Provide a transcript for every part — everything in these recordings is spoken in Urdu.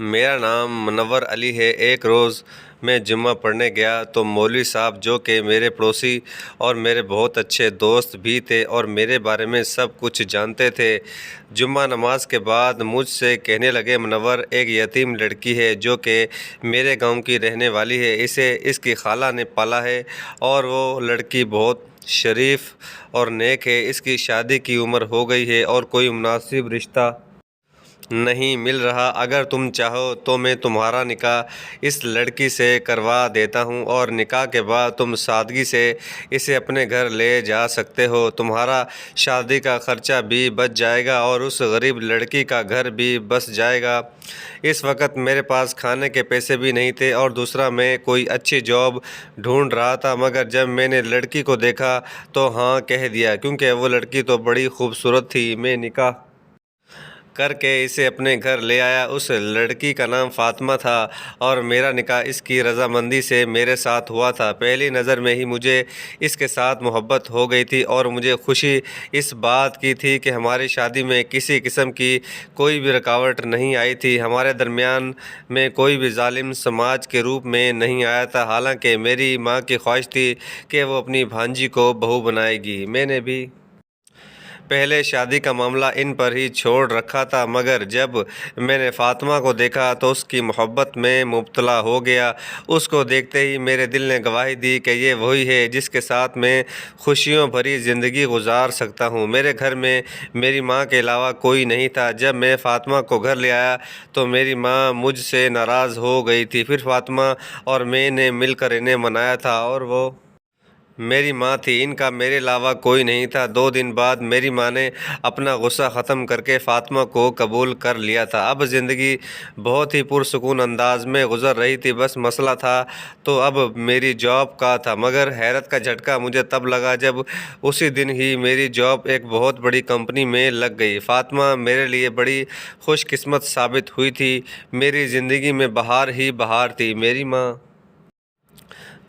میرا نام منور علی ہے۔ ایک روز میں جمعہ پڑھنے گیا تو مولوی صاحب جو کہ میرے پڑوسی اور میرے بہت اچھے دوست بھی تھے اور میرے بارے میں سب کچھ جانتے تھے، جمعہ نماز کے بعد مجھ سے کہنے لگے، منور، ایک یتیم لڑکی ہے جو کہ میرے گاؤں کی رہنے والی ہے، اسے اس کی خالہ نے پالا ہے اور وہ لڑکی بہت شریف اور نیک ہے، اس کی شادی کی عمر ہو گئی ہے اور کوئی مناسب رشتہ نہیں مل رہا۔ اگر تم چاہو تو میں تمہارا نکاح اس لڑکی سے کروا دیتا ہوں اور نکاح کے بعد تم سادگی سے اسے اپنے گھر لے جا سکتے ہو، تمہارا شادی کا خرچہ بھی بچ جائے گا اور اس غریب لڑکی کا گھر بھی بس جائے گا۔ اس وقت میرے پاس کھانے کے پیسے بھی نہیں تھے اور دوسرا میں کوئی اچھی جاب ڈھونڈ رہا تھا، مگر جب میں نے لڑکی کو دیکھا تو ہاں کہہ دیا، کیونکہ وہ لڑکی تو بڑی خوبصورت تھی۔ میں نکاح کر کے اسے اپنے گھر لے آیا۔ اس لڑکی کا نام فاطمہ تھا اور میرا نکاح اس کی رضامندی سے میرے ساتھ ہوا تھا۔ پہلی نظر میں ہی مجھے اس کے ساتھ محبت ہو گئی تھی اور مجھے خوشی اس بات کی تھی کہ ہماری شادی میں کسی قسم کی کوئی بھی رکاوٹ نہیں آئی تھی، ہمارے درمیان میں کوئی بھی ظالم سماج کے روپ میں نہیں آیا تھا۔ حالانکہ میری ماں کی خواہش تھی کہ وہ اپنی بھانجی کو بہو بنائے گی، میں نے بھی پہلے شادی کا معاملہ ان پر ہی چھوڑ رکھا تھا، مگر جب میں نے فاطمہ کو دیکھا تو اس کی محبت میں مبتلا ہو گیا۔ اس کو دیکھتے ہی میرے دل نے گواہی دی کہ یہ وہی ہے جس کے ساتھ میں خوشیوں بھری زندگی گزار سکتا ہوں۔ میرے گھر میں میری ماں کے علاوہ کوئی نہیں تھا۔ جب میں فاطمہ کو گھر لے آیا تو میری ماں مجھ سے ناراض ہو گئی تھی، پھر فاطمہ اور میں نے مل کر انہیں منایا تھا اور وہ میری ماں تھی، ان کا میرے علاوہ کوئی نہیں تھا۔ 2 دن بعد میری ماں نے اپنا غصہ ختم کر کے فاطمہ کو قبول کر لیا تھا۔ اب زندگی بہت ہی پرسکون انداز میں گزر رہی تھی، بس مسئلہ تھا تو اب میری جاب کا تھا، مگر حیرت کا جھٹکا مجھے تب لگا جب اسی دن ہی میری جاب ایک بہت بڑی کمپنی میں لگ گئی۔ فاطمہ میرے لیے بڑی خوش قسمت ثابت ہوئی تھی، میری زندگی میں بہار ہی بہار تھی۔ میری ماں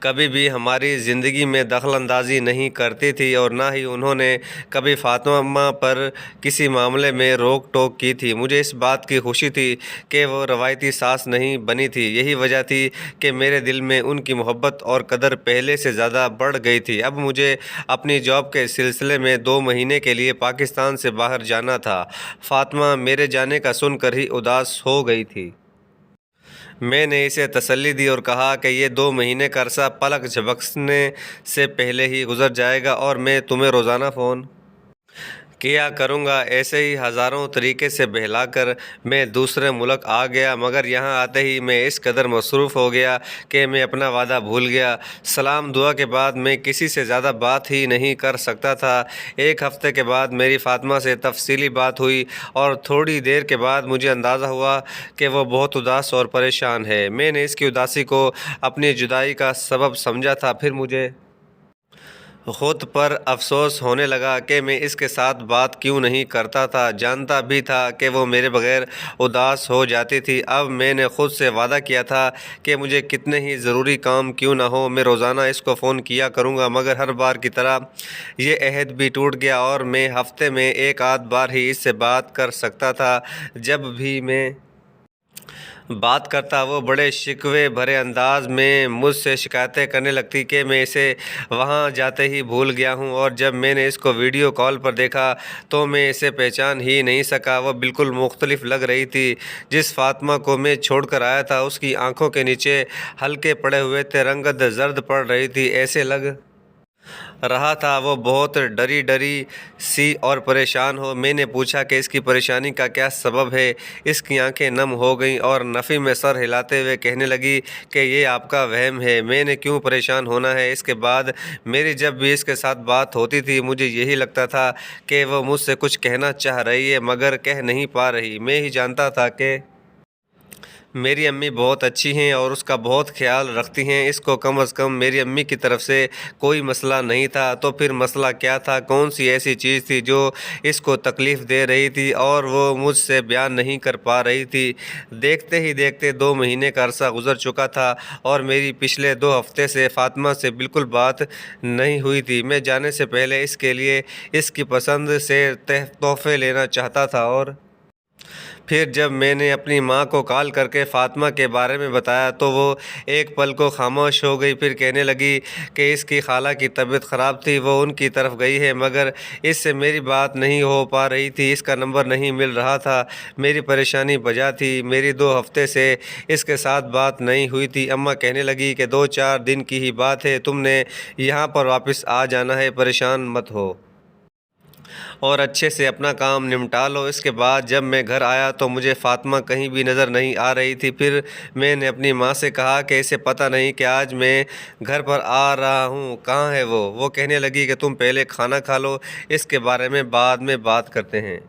کبھی بھی ہماری زندگی میں دخل اندازی نہیں کرتی تھی اور نہ ہی انہوں نے کبھی فاطمہ پر کسی معاملے میں روک ٹوک کی تھی۔ مجھے اس بات کی خوشی تھی کہ وہ روایتی ساس نہیں بنی تھی، یہی وجہ تھی کہ میرے دل میں ان کی محبت اور قدر پہلے سے زیادہ بڑھ گئی تھی۔ اب مجھے اپنی جاب کے سلسلے میں 2 مہینے کے لیے پاکستان سے باہر جانا تھا۔ فاطمہ میرے جانے کا سن کر ہی اداس ہو گئی تھی۔ میں نے اسے تسلی دی اور کہا کہ یہ 2 مہینے کا عرصہ پلک جھپکنے سے پہلے ہی گزر جائے گا اور میں تمہیں روزانہ فون کیا کروں گا۔ ایسے ہی ہزاروں طریقے سے بہلا کر میں دوسرے ملک آ گیا، مگر یہاں آتے ہی میں اس قدر مصروف ہو گیا کہ میں اپنا وعدہ بھول گیا۔ سلام دعا کے بعد میں کسی سے زیادہ بات ہی نہیں کر سکتا تھا۔ 1 ہفتے کے بعد میری فاطمہ سے تفصیلی بات ہوئی اور تھوڑی دیر کے بعد مجھے اندازہ ہوا کہ وہ بہت اداس اور پریشان ہے۔ میں نے اس کی اداسی کو اپنی جدائی کا سبب سمجھا تھا، پھر مجھے خود پر افسوس ہونے لگا کہ میں اس کے ساتھ بات کیوں نہیں کرتا تھا، جانتا بھی تھا کہ وہ میرے بغیر اداس ہو جاتی تھی۔ اب میں نے خود سے وعدہ کیا تھا کہ مجھے کتنے ہی ضروری کام کیوں نہ ہو میں روزانہ اس کو فون کیا کروں گا، مگر ہر بار کی طرح یہ عہد بھی ٹوٹ گیا اور میں ہفتے میں 1 آدھ بار ہی اس سے بات کر سکتا تھا۔ جب بھی میں بات کرتا وہ بڑے شکوے بھرے انداز میں مجھ سے شکایتیں کرنے لگتی کہ میں اسے وہاں جاتے ہی بھول گیا ہوں، اور جب میں نے اس کو ویڈیو کال پر دیکھا تو میں اسے پہچان ہی نہیں سکا۔ وہ بالکل مختلف لگ رہی تھی۔ جس فاطمہ کو میں چھوڑ کر آیا تھا اس کی آنکھوں کے نیچے حلقے پڑے ہوئے تھے، رنگت زرد پڑ رہی تھی، ایسے لگ رہا تھا وہ بہت ڈری ڈری سی اور پریشان ہو۔ میں نے پوچھا کہ اس کی پریشانی کا کیا سبب ہے؟ اس کی آنکھیں نم ہو گئیں اور نفی میں سر ہلاتے ہوئے کہنے لگی کہ یہ آپ کا وہم ہے، میں نے کیوں پریشان ہونا ہے؟ اس کے بعد میری جب بھی اس کے ساتھ بات ہوتی تھی مجھے یہی لگتا تھا کہ وہ مجھ سے کچھ کہنا چاہ رہی ہے مگر کہہ نہیں پا رہی۔ میں ہی جانتا تھا کہ میری امی بہت اچھی ہیں اور اس کا بہت خیال رکھتی ہیں، اس کو کم از کم میری امی کی طرف سے کوئی مسئلہ نہیں تھا۔ تو پھر مسئلہ کیا تھا؟ کون سی ایسی چیز تھی جو اس کو تکلیف دے رہی تھی اور وہ مجھ سے بیان نہیں کر پا رہی تھی؟ دیکھتے ہی دیکھتے 2 مہینے کا عرصہ گزر چکا تھا اور میری پچھلے 2 ہفتے سے فاطمہ سے بالکل بات نہیں ہوئی تھی۔ میں جانے سے پہلے اس کے لیے اس کی پسند سے تحفے لینا چاہتا تھا اور پھر جب میں نے اپنی ماں کو کال کر کے فاطمہ کے بارے میں بتایا تو وہ ایک پل کو خاموش ہو گئی، پھر کہنے لگی کہ اس کی خالہ کی طبیعت خراب تھی، وہ ان کی طرف گئی ہے، مگر اس سے میری بات نہیں ہو پا رہی تھی، اس کا نمبر نہیں مل رہا تھا، میری پریشانی بجا تھی، میری 2 ہفتے سے اس کے ساتھ بات نہیں ہوئی تھی۔ اماں کہنے لگی کہ 2-4 دن کی ہی بات ہے، تم نے یہاں پر واپس آ جانا ہے، پریشان مت ہو اور اچھے سے اپنا کام نمٹا لو۔ اس کے بعد جب میں گھر آیا تو مجھے فاطمہ کہیں بھی نظر نہیں آ رہی تھی۔ پھر میں نے اپنی ماں سے کہا کہ اسے پتہ نہیں کہ آج میں گھر پر آ رہا ہوں، کہاں ہے وہ کہنے لگی کہ تم پہلے کھانا کھا لو، اس کے بارے میں بعد میں بات کرتے ہیں۔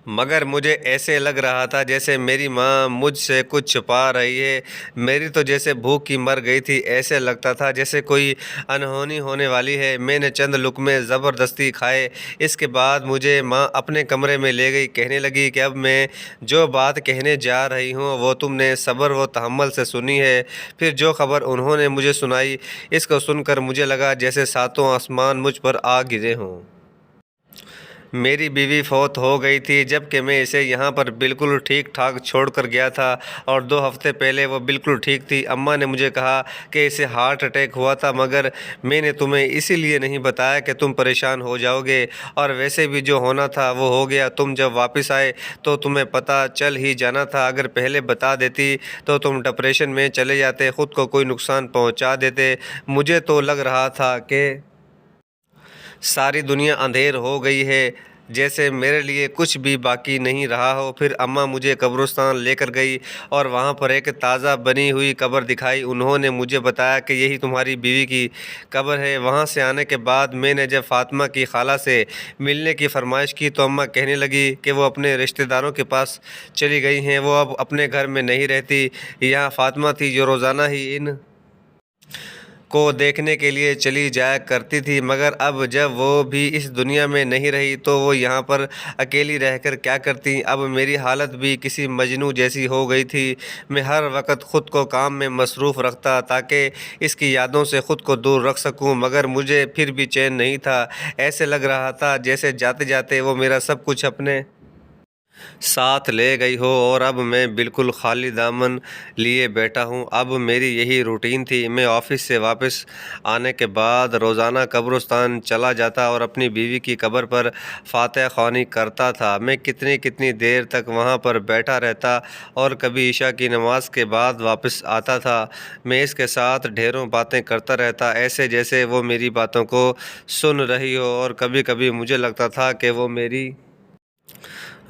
مگر مجھے ایسے لگ رہا تھا جیسے میری ماں مجھ سے کچھ چھپا رہی ہے، میری تو جیسے بھوک کی مر گئی تھی، ایسے لگتا تھا جیسے کوئی انہونی ہونے والی ہے۔ میں نے چند لقمے زبردستی کھائے، اس کے بعد مجھے ماں اپنے کمرے میں لے گئی، کہنے لگی کہ اب میں جو بات کہنے جا رہی ہوں وہ تم نے صبر و تحمل سے سنی ہے۔ پھر جو خبر انہوں نے مجھے سنائی، اس کو سن کر مجھے لگا جیسے 7 آسمان مجھ پر آ گرے ہوں۔ میری بیوی فوت ہو گئی تھی جبکہ میں اسے یہاں پر بالکل ٹھیک ٹھاک چھوڑ کر گیا تھا، اور 2 ہفتے پہلے وہ بالکل ٹھیک تھی۔ اماں نے مجھے کہا کہ اسے ہارٹ اٹیک ہوا تھا، مگر میں نے تمہیں اسی لیے نہیں بتایا کہ تم پریشان ہو جاؤ گے، اور ویسے بھی جو ہونا تھا وہ ہو گیا۔ تم جب واپس آئے تو تمہیں پتہ چل ہی جانا تھا، اگر پہلے بتا دیتی تو تم ڈپریشن میں چلے جاتے، خود کو کوئی نقصان پہنچا دیتے۔ مجھے تو لگ رہا تھا کہ ساری دنیا اندھیر ہو گئی ہے، جیسے میرے لیے کچھ بھی باقی نہیں رہا ہو۔ پھر اماں مجھے قبرستان لے کر گئی اور وہاں پر ایک تازہ بنی ہوئی قبر دکھائی۔ انہوں نے مجھے بتایا کہ یہی تمہاری بیوی کی قبر ہے۔ وہاں سے آنے کے بعد میں نے جب فاطمہ کی خالہ سے ملنے کی فرمائش کی تو اماں کہنے لگی کہ وہ اپنے رشتہ داروں کے پاس چلی گئی ہیں، وہ اب اپنے گھر میں نہیں رہتی۔ یہاں فاطمہ تھی جو روزانہ ہی ان کو دیکھنے کے لیے چلی جایا کرتی تھی، مگر اب جب وہ بھی اس دنیا میں نہیں رہی تو وہ یہاں پر اکیلی رہ کر کیا کرتی۔ اب میری حالت بھی کسی مجنوں جیسی ہو گئی تھی، میں ہر وقت خود کو کام میں مصروف رکھتا تاکہ اس کی یادوں سے خود کو دور رکھ سکوں، مگر مجھے پھر بھی چین نہیں تھا۔ ایسے لگ رہا تھا جیسے جاتے جاتے وہ میرا سب کچھ اپنے ساتھ لے گئی ہو، اور اب میں بالکل خالی دامن لیے بیٹھا ہوں۔ اب میری یہی روٹین تھی، میں آفس سے واپس آنے کے بعد روزانہ قبرستان چلا جاتا اور اپنی بیوی کی قبر پر فاتحہ خوانی کرتا تھا۔ میں کتنی کتنی دیر تک وہاں پر بیٹھا رہتا اور کبھی عشاء کی نماز کے بعد واپس آتا تھا۔ میں اس کے ساتھ ڈھیروں باتیں کرتا رہتا، ایسے جیسے وہ میری باتوں کو سن رہی ہو، اور کبھی کبھی مجھے لگتا تھا کہ وہ میری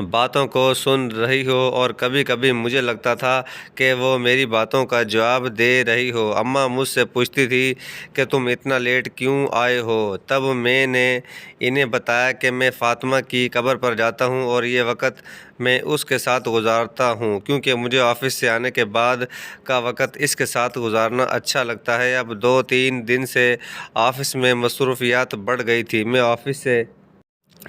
باتوں کو سن رہی ہو، اور کبھی کبھی مجھے لگتا تھا کہ وہ میری باتوں کا جواب دے رہی ہو۔ اماں مجھ سے پوچھتی تھی کہ تم اتنا لیٹ کیوں آئے ہو؟ تب میں نے انہیں بتایا کہ میں فاطمہ کی قبر پر جاتا ہوں اور یہ وقت میں اس کے ساتھ گزارتا ہوں، کیونکہ مجھے آفس سے آنے کے بعد کا وقت اس کے ساتھ گزارنا اچھا لگتا ہے۔ اب 2-3 دن سے آفس میں مصروفیات بڑھ گئی تھی، میں آفس سے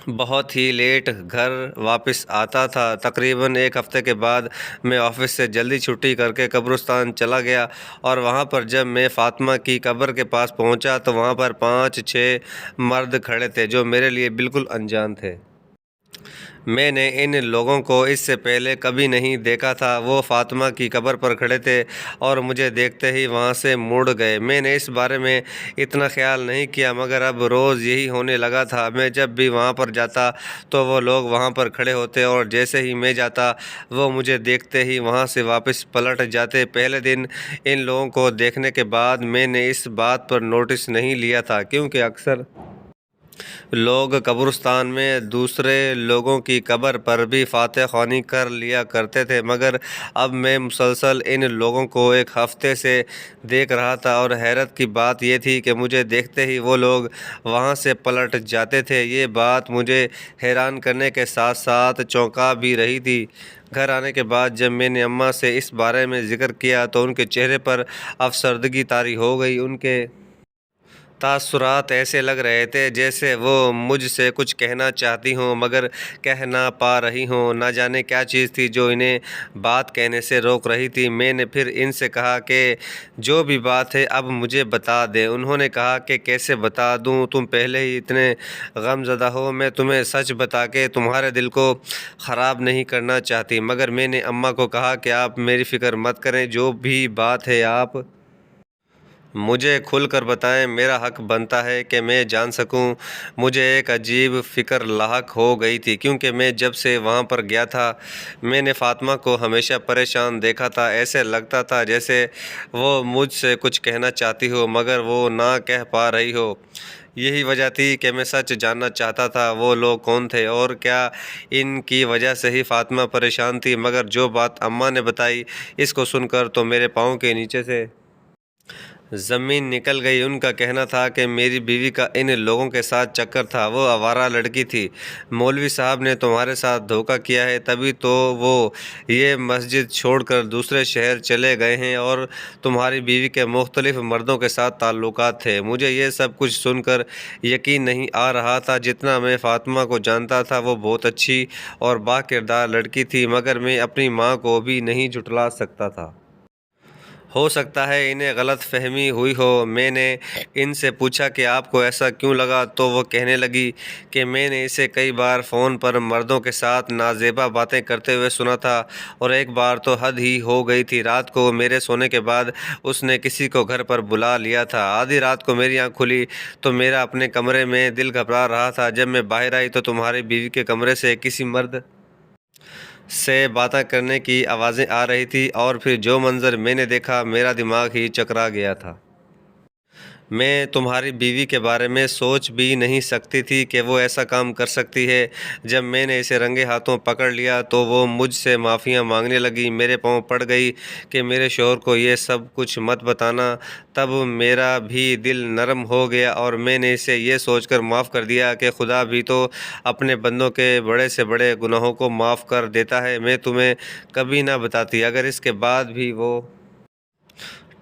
بہت ہی لیٹ گھر واپس آتا تھا۔ تقریباً 1 ہفتے کے بعد میں آفس سے جلدی چھٹی کر کے قبرستان چلا گیا، اور وہاں پر جب میں فاطمہ کی قبر کے پاس پہنچا تو وہاں پر 5-6 مرد کھڑے تھے جو میرے لیے بالکل انجان تھے۔ میں نے ان لوگوں کو اس سے پہلے کبھی نہیں دیکھا تھا۔ وہ فاطمہ کی قبر پر کھڑے تھے اور مجھے دیکھتے ہی وہاں سے مڑ گئے۔ میں نے اس بارے میں اتنا خیال نہیں کیا، مگر اب روز یہی ہونے لگا تھا۔ میں جب بھی وہاں پر جاتا تو وہ لوگ وہاں پر کھڑے ہوتے، اور جیسے ہی میں جاتا وہ مجھے دیکھتے ہی وہاں سے واپس پلٹ جاتے۔ پہلے دن ان لوگوں کو دیکھنے کے بعد میں نے اس بات پر نوٹس نہیں لیا تھا، کیونکہ اکثر لوگ قبرستان میں دوسرے لوگوں کی قبر پر بھی فاتحہ خوانی کر لیا کرتے تھے، مگر اب میں مسلسل ان لوگوں کو 1 ہفتے سے دیکھ رہا تھا، اور حیرت کی بات یہ تھی کہ مجھے دیکھتے ہی وہ لوگ وہاں سے پلٹ جاتے تھے۔ یہ بات مجھے حیران کرنے کے ساتھ ساتھ چونکا بھی رہی تھی۔ گھر آنے کے بعد جب میں نے اماں سے اس بارے میں ذکر کیا تو ان کے چہرے پر افسردگی طاری ہو گئی۔ ان کے تاثرات ایسے لگ رہے تھے جیسے وہ مجھ سے کچھ کہنا چاہتی ہوں مگر کہہ نہ پا رہی ہوں۔ نہ جانے کیا چیز تھی جو انہیں بات کہنے سے روک رہی تھی۔ میں نے پھر ان سے کہا کہ جو بھی بات ہے اب مجھے بتا دیں۔ انہوں نے کہا کہ کیسے بتا دوں، تم پہلے ہی اتنے غم زدہ ہو۔ میں تمہیں سچ بتا کے تمہارے دل کو خراب نہیں کرنا چاہتی، مگر میں نے اماں کو کہا کہ آپ میری فکر مت کریں، جو بھی بات ہے آپ مجھے کھل کر بتائیں، میرا حق بنتا ہے کہ میں جان سکوں۔ مجھے ایک عجیب فکر لاحق ہو گئی تھی، کیونکہ میں جب سے وہاں پر گیا تھا میں نے فاطمہ کو ہمیشہ پریشان دیکھا تھا۔ ایسے لگتا تھا جیسے وہ مجھ سے کچھ کہنا چاہتی ہو مگر وہ نہ کہہ پا رہی ہو۔ یہی وجہ تھی کہ میں سچ جاننا چاہتا تھا، وہ لوگ کون تھے اور کیا ان کی وجہ سے ہی فاطمہ پریشان تھی۔ مگر جو بات اماں نے بتائی اس کو سن کر تو میرے پاؤں کے نیچے سے زمین نکل گئی۔ ان کا کہنا تھا کہ میری بیوی کا ان لوگوں کے ساتھ چکر تھا، وہ آوارہ لڑکی تھی۔ مولوی صاحب نے تمہارے ساتھ دھوکہ کیا ہے، تبھی تو وہ یہ مسجد چھوڑ کر دوسرے شہر چلے گئے ہیں اور تمہاری بیوی کے مختلف مردوں کے ساتھ تعلقات تھے۔ مجھے یہ سب کچھ سن کر یقین نہیں آ رہا تھا۔ جتنا میں فاطمہ کو جانتا تھا وہ بہت اچھی اور با کردار لڑکی تھی، مگر میں اپنی ماں کو بھی نہیں جھٹلا سکتا تھا۔ ہو سکتا ہے انہیں غلط فہمی ہوئی ہو۔ میں نے ان سے پوچھا کہ آپ کو ایسا کیوں لگا، تو وہ کہنے لگی کہ میں نے اسے کئی بار فون پر مردوں کے ساتھ نازیبا باتیں کرتے ہوئے سنا تھا، اور ایک بار تو حد ہی ہو گئی تھی۔ رات کو میرے سونے کے بعد اس نے کسی کو گھر پر بلا لیا تھا۔ آدھی رات کو میری آنکھ کھلی تو میرا اپنے کمرے میں دل گھبرا رہا تھا۔ جب میں باہر آئی تو تمہاری بیوی کے کمرے سے کسی مرد سے باتیں کرنے کی آوازیں آ رہی تھی، اور پھر جو منظر میں نے دیکھا میرا دماغ ہی چکرا گیا تھا۔ میں تمہاری بیوی کے بارے میں سوچ بھی نہیں سکتی تھی کہ وہ ایسا کام کر سکتی ہے۔ جب میں نے اسے رنگے ہاتھوں پکڑ لیا تو وہ مجھ سے معافیاں مانگنے لگی۔ میرے پاؤں پڑ گئی کہ میرے شوہر کو یہ سب کچھ مت بتانا۔ تب میرا بھی دل نرم ہو گیا اور میں نے اسے یہ سوچ کر معاف کر دیا کہ خدا بھی تو اپنے بندوں کے بڑے سے بڑے گناہوں کو معاف کر دیتا ہے۔ میں تمہیں کبھی نہ بتاتی اگر اس کے بعد بھی وہ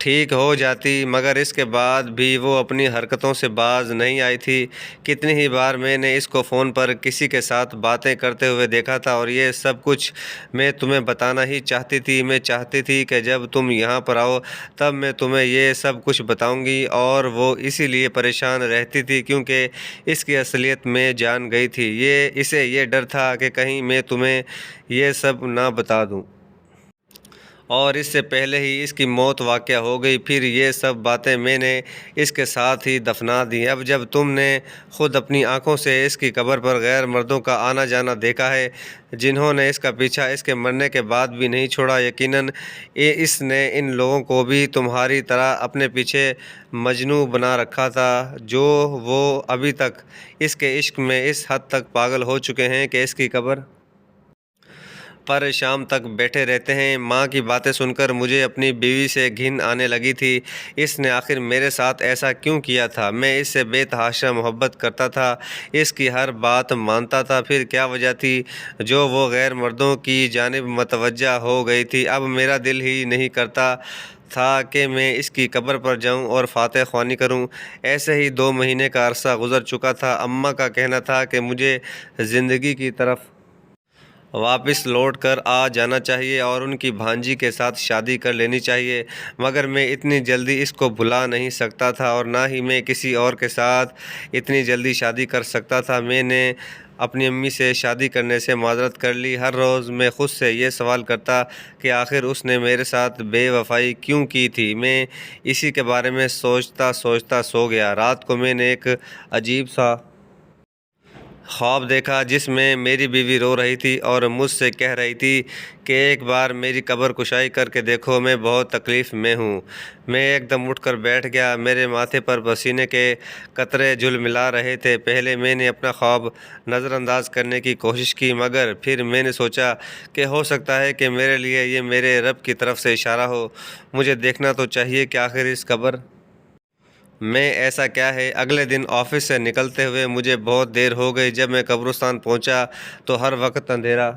ٹھیک ہو جاتی، مگر اس کے بعد بھی وہ اپنی حرکتوں سے باز نہیں آئی تھی۔ کتنی ہی بار میں نے اس کو فون پر کسی کے ساتھ باتیں کرتے ہوئے دیکھا تھا، اور یہ سب کچھ میں تمہیں بتانا ہی چاہتی تھی۔ میں چاہتی تھی کہ جب تم یہاں پر آؤ تب میں تمہیں یہ سب کچھ بتاؤں گی، اور وہ اسی لیے پریشان رہتی تھی کیونکہ اس کی اصلیت میں جان گئی تھی۔ اسے یہ ڈر تھا کہ کہیں میں تمہیں یہ سب نہ بتا دوں اور اس سے پہلے ہی اس کی موت واقع ہو گئی، پھر یہ سب باتیں میں نے اس کے ساتھ ہی دفنا دیں۔ اب جب تم نے خود اپنی آنکھوں سے اس کی قبر پر غیر مردوں کا آنا جانا دیکھا ہے جنہوں نے اس کا پیچھا اس کے مرنے کے بعد بھی نہیں چھوڑا، یقیناً اس نے ان لوگوں کو بھی تمہاری طرح اپنے پیچھے مجنوں بنا رکھا تھا، جو وہ ابھی تک اس کے عشق میں اس حد تک پاگل ہو چکے ہیں کہ اس کی قبر پر شام تک بیٹھے رہتے ہیں۔ ماں کی باتیں سن کر مجھے اپنی بیوی سے گھن آنے لگی تھی۔ اس نے آخر میرے ساتھ ایسا کیوں کیا تھا؟ میں اس سے بے تحاشا محبت کرتا تھا، اس کی ہر بات مانتا تھا، پھر کیا وجہ تھی جو وہ غیر مردوں کی جانب متوجہ ہو گئی تھی؟ اب میرا دل ہی نہیں کرتا تھا کہ میں اس کی قبر پر جاؤں اور فاتح خوانی کروں۔ ایسے ہی 2 مہینے کا عرصہ گزر چکا تھا۔ اماں کا کہنا تھا کہ مجھے زندگی کی طرف واپس لوٹ کر آ جانا چاہیے اور ان کی بھانجی کے ساتھ شادی کر لینی چاہیے، مگر میں اتنی جلدی اس کو بھلا نہیں سکتا تھا اور نہ ہی میں کسی اور کے ساتھ اتنی جلدی شادی کر سکتا تھا۔ میں نے اپنی امی سے شادی کرنے سے معذرت کر لی۔ ہر روز میں خود سے یہ سوال کرتا کہ آخر اس نے میرے ساتھ بے وفائی کیوں کی تھی؟ میں اسی کے بارے میں سوچتا سوچتا سو گیا۔ رات کو میں نے ایک عجیب سا خواب دیکھا جس میں میری بیوی رو رہی تھی اور مجھ سے کہہ رہی تھی کہ ایک بار میری قبر کشائی کر کے دیکھو، میں بہت تکلیف میں ہوں۔ میں ایک دم اٹھ کر بیٹھ گیا، میرے ماتھے پر پسینے کے قطرے جھلملا رہے تھے۔ پہلے میں نے اپنا خواب نظر انداز کرنے کی کوشش کی، مگر پھر میں نے سوچا کہ ہو سکتا ہے کہ میرے لیے یہ میرے رب کی طرف سے اشارہ ہو، مجھے دیکھنا تو چاہیے کہ آخر اس قبر میں ایسا کیا ہے۔ اگلے دن آفس سے نکلتے ہوئے مجھے بہت دیر ہو گئی۔ جب میں قبرستان پہنچا تو ہر وقت اندھیرا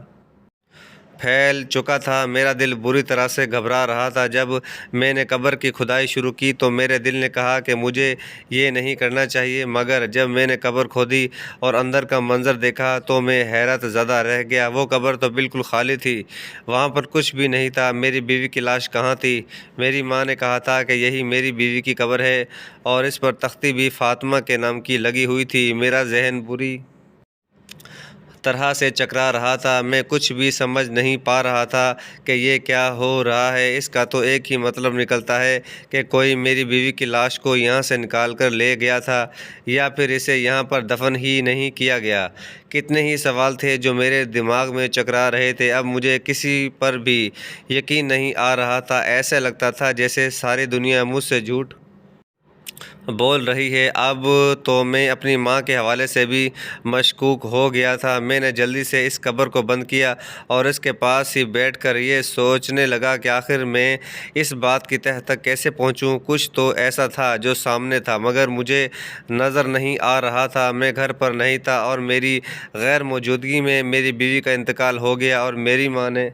پھیل چکا تھا۔ میرا دل بری طرح سے گھبرا رہا تھا۔ جب میں نے قبر کی کھدائی شروع کی تو میرے دل نے کہا کہ مجھے یہ نہیں کرنا چاہیے، مگر جب میں نے قبر کھودی اور اندر کا منظر دیکھا تو میں حیرت زدہ رہ گیا۔ وہ قبر تو بالکل خالی تھی، وہاں پر کچھ بھی نہیں تھا۔ میری بیوی کی لاش کہاں تھی؟ میری ماں نے کہا تھا کہ یہی میری بیوی کی قبر ہے، اور اس پر تختی بھی فاطمہ کے نام کی لگی ہوئی تھی۔ میرا ذہن بری طرح سے چکرا رہا تھا۔ میں کچھ بھی سمجھ نہیں پا رہا تھا کہ یہ کیا ہو رہا ہے۔ اس کا تو ایک ہی مطلب نکلتا ہے کہ کوئی میری بیوی کی لاش کو یہاں سے نکال کر لے گیا تھا، یا پھر اسے یہاں پر دفن ہی نہیں کیا گیا۔ کتنے ہی سوال تھے جو میرے دماغ میں چکرا رہے تھے۔ اب مجھے کسی پر بھی یقین نہیں آ رہا تھا۔ ایسا لگتا تھا جیسے ساری دنیا مجھ سے جھوٹ بول رہی ہے۔ اب تو میں اپنی ماں کے حوالے سے بھی مشکوک ہو گیا تھا۔ میں نے جلدی سے اس قبر کو بند کیا اور اس کے پاس ہی بیٹھ کر یہ سوچنے لگا کہ آخر میں اس بات کی تہہ تک کیسے پہنچوں۔ کچھ تو ایسا تھا جو سامنے تھا مگر مجھے نظر نہیں آ رہا تھا۔ میں گھر پر نہیں تھا اور میری غیر موجودگی میں میری بیوی کا انتقال ہو گیا، اور میری ماں نے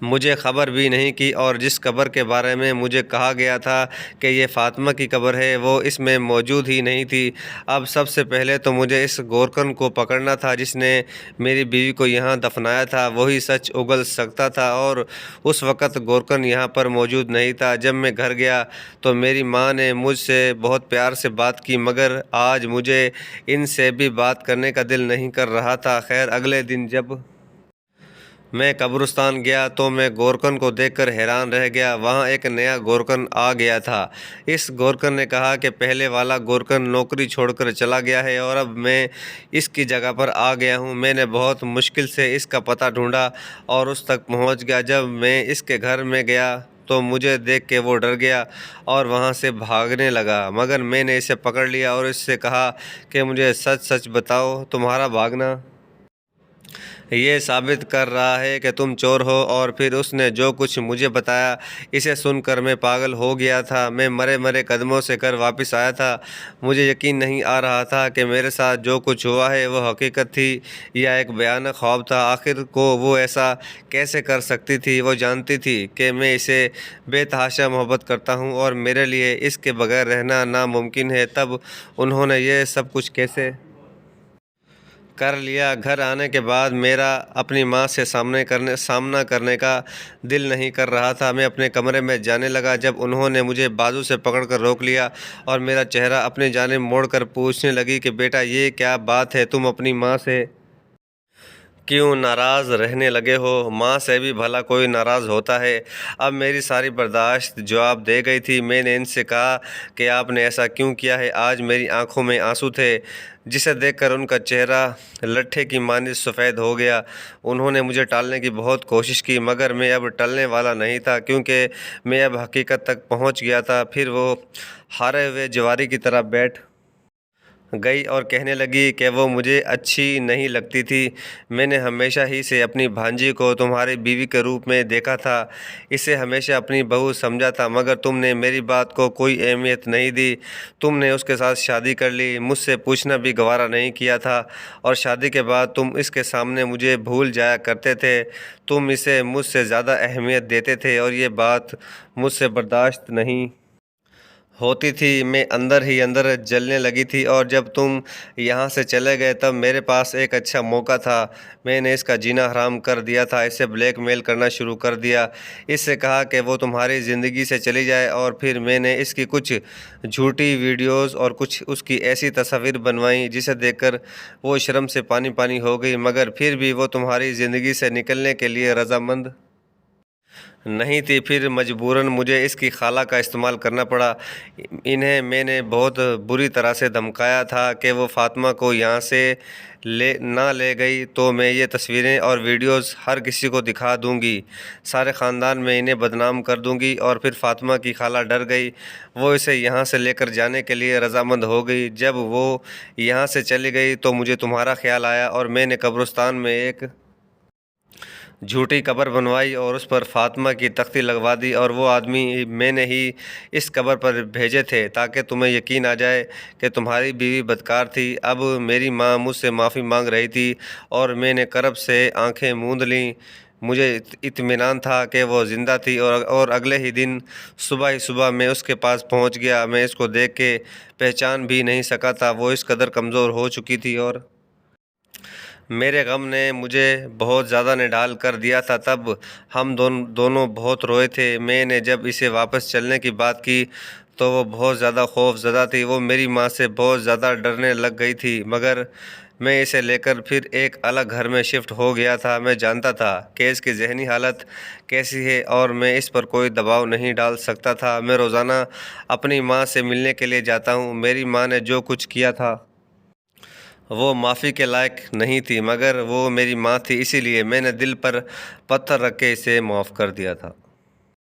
مجھے خبر بھی نہیں کی، اور جس قبر کے بارے میں مجھے کہا گیا تھا کہ یہ فاطمہ کی قبر ہے، وہ اس میں موجود ہی نہیں تھی۔ اب سب سے پہلے تو مجھے اس گورکن کو پکڑنا تھا جس نے میری بیوی کو یہاں دفنایا تھا۔ وہی سچ اگل سکتا تھا، اور اس وقت گورکن یہاں پر موجود نہیں تھا۔ جب میں گھر گیا تو میری ماں نے مجھ سے بہت پیار سے بات کی، مگر آج مجھے ان سے بھی بات کرنے کا دل نہیں کر رہا تھا۔ خیر، اگلے دن جب میں قبرستان گیا تو میں گورکن کو دیکھ کر حیران رہ گیا۔ وہاں ایک نیا گورکن آ گیا تھا۔ اس گورکن نے کہا کہ پہلے والا گورکن نوکری چھوڑ کر چلا گیا ہے اور اب میں اس کی جگہ پر آ گیا ہوں۔ میں نے بہت مشکل سے اس کا پتہ ڈھونڈا اور اس تک پہنچ گیا۔ جب میں اس کے گھر میں گیا تو مجھے دیکھ کے وہ ڈر گیا اور وہاں سے بھاگنے لگا، مگر میں نے اسے پکڑ لیا اور اس سے کہا کہ مجھے سچ سچ بتاؤ، تمہارا بھاگنا یہ ثابت کر رہا ہے کہ تم چور ہو۔ اور پھر اس نے جو کچھ مجھے بتایا، اسے سن کر میں پاگل ہو گیا تھا۔ میں مرے مرے قدموں سے گھر واپس آیا تھا۔ مجھے یقین نہیں آ رہا تھا کہ میرے ساتھ جو کچھ ہوا ہے وہ حقیقت تھی یا ایک بھیانک خواب تھا۔ آخر کو وہ ایسا کیسے کر سکتی تھی؟ وہ جانتی تھی کہ میں اسے بے تحاشا محبت کرتا ہوں اور میرے لیے اس کے بغیر رہنا ناممکن ہے۔ تب انہوں نے یہ سب کچھ کیسے کر لیا؟ گھر آنے کے بعد میرا اپنی ماں سے سامنا کرنے کا دل نہیں کر رہا تھا۔ میں اپنے کمرے میں جانے لگا جب انہوں نے مجھے بازو سے پکڑ کر روک لیا اور میرا چہرہ اپنی جانب موڑ کر پوچھنے لگی کہ بیٹا، یہ کیا بات ہے؟ تم اپنی ماں سے کیوں ناراض رہنے لگے ہو؟ ماں سے بھی بھلا کوئی ناراض ہوتا ہے؟ اب میری ساری برداشت جواب دے گئی تھی۔ میں نے ان سے کہا کہ آپ نے ایسا کیوں کیا ہے؟ آج میری آنکھوں میں آنسو تھے جسے دیکھ کر ان کا چہرہ لٹھے کی مانند سفید ہو گیا۔ انہوں نے مجھے ٹالنے کی بہت کوشش کی، مگر میں اب ٹلنے والا نہیں تھا کیونکہ میں اب حقیقت تک پہنچ گیا تھا۔ پھر وہ ہارے ہوئے جواری کی طرح بیٹھ گئی اور کہنے لگی کہ وہ مجھے اچھی نہیں لگتی تھی۔ میں نے ہمیشہ ہی سے اپنی بھانجی کو تمہاری بیوی کے روپ میں دیکھا تھا، اسے ہمیشہ اپنی بہو سمجھا تھا، مگر تم نے میری بات کو کوئی اہمیت نہیں دی۔ تم نے اس کے ساتھ شادی کر لی، مجھ سے پوچھنا بھی گوارا نہیں کیا تھا، اور شادی کے بعد تم اس کے سامنے مجھے بھول جایا کرتے تھے۔ تم اسے مجھ سے زیادہ اہمیت دیتے تھے اور یہ بات مجھ سے برداشت نہیں ہوتی تھی۔ میں اندر ہی اندر جلنے لگی تھی، اور جب تم یہاں سے چلے گئے تب میرے پاس ایک اچھا موقع تھا۔ میں نے اس کا جینا حرام کر دیا تھا، اسے بلیک میل کرنا شروع کر دیا، اس سے کہا کہ وہ تمہاری زندگی سے چلی جائے، اور پھر میں نے اس کی کچھ جھوٹی ویڈیوز اور کچھ اس کی ایسی تصاویر بنوائیں جسے دیکھ کر وہ شرم سے پانی پانی ہو گئی، مگر پھر بھی وہ تمہاری زندگی سے نکلنے کے لیے رضامند نہیں تھی۔ پھر مجبوراً مجھے اس کی خالہ کا استعمال کرنا پڑا۔ انہیں میں نے بہت بری طرح سے دھمکایا تھا کہ وہ فاطمہ کو یہاں سے نہ لے گئی تو میں یہ تصویریں اور ویڈیوز ہر کسی کو دکھا دوں گی، سارے خاندان میں انہیں بدنام کر دوں گی۔ اور پھر فاطمہ کی خالہ ڈر گئی، وہ اسے یہاں سے لے کر جانے کے لیے رضامند ہو گئی۔ جب وہ یہاں سے چلی گئی تو مجھے تمہارا خیال آیا اور میں نے قبرستان میں ایک جھوٹی قبر بنوائی اور اس پر فاطمہ کی تختی لگوا دی، اور وہ آدمی میں نے ہی اس قبر پر بھیجے تھے تاکہ تمہیں یقین آ جائے کہ تمہاری بیوی بدکار تھی۔ اب میری ماں مجھ سے معافی مانگ رہی تھی اور میں نے کرب سے آنکھیں موند لیں۔ مجھے اطمینان تھا کہ وہ زندہ تھی، اور اگلے ہی دن صبح میں اس کے پاس پہنچ گیا۔ میں اس کو دیکھ کے پہچان بھی نہیں سکا تھا، وہ اس قدر کمزور ہو چکی تھی اور میرے غم نے مجھے بہت زیادہ نڈال کر دیا تھا۔ تب ہم دونوں بہت روئے تھے۔ میں نے جب اسے واپس چلنے کی بات کی تو وہ بہت زیادہ خوف زدہ تھی، وہ میری ماں سے بہت زیادہ ڈرنے لگ گئی تھی، مگر میں اسے لے کر پھر ایک الگ گھر میں شفٹ ہو گیا تھا۔ میں جانتا تھا کہ اس کی ذہنی حالت کیسی ہے اور میں اس پر کوئی دباؤ نہیں ڈال سکتا تھا۔ میں روزانہ اپنی ماں سے ملنے کے لیے جاتا ہوں۔ میری ماں نے جو کچھ کیا تھا وہ معافی کے لائق نہیں تھی، مگر وہ میری ماں تھی، اسی لیے میں نے دل پر پتھر رکھ کے اسے معاف کر دیا تھا۔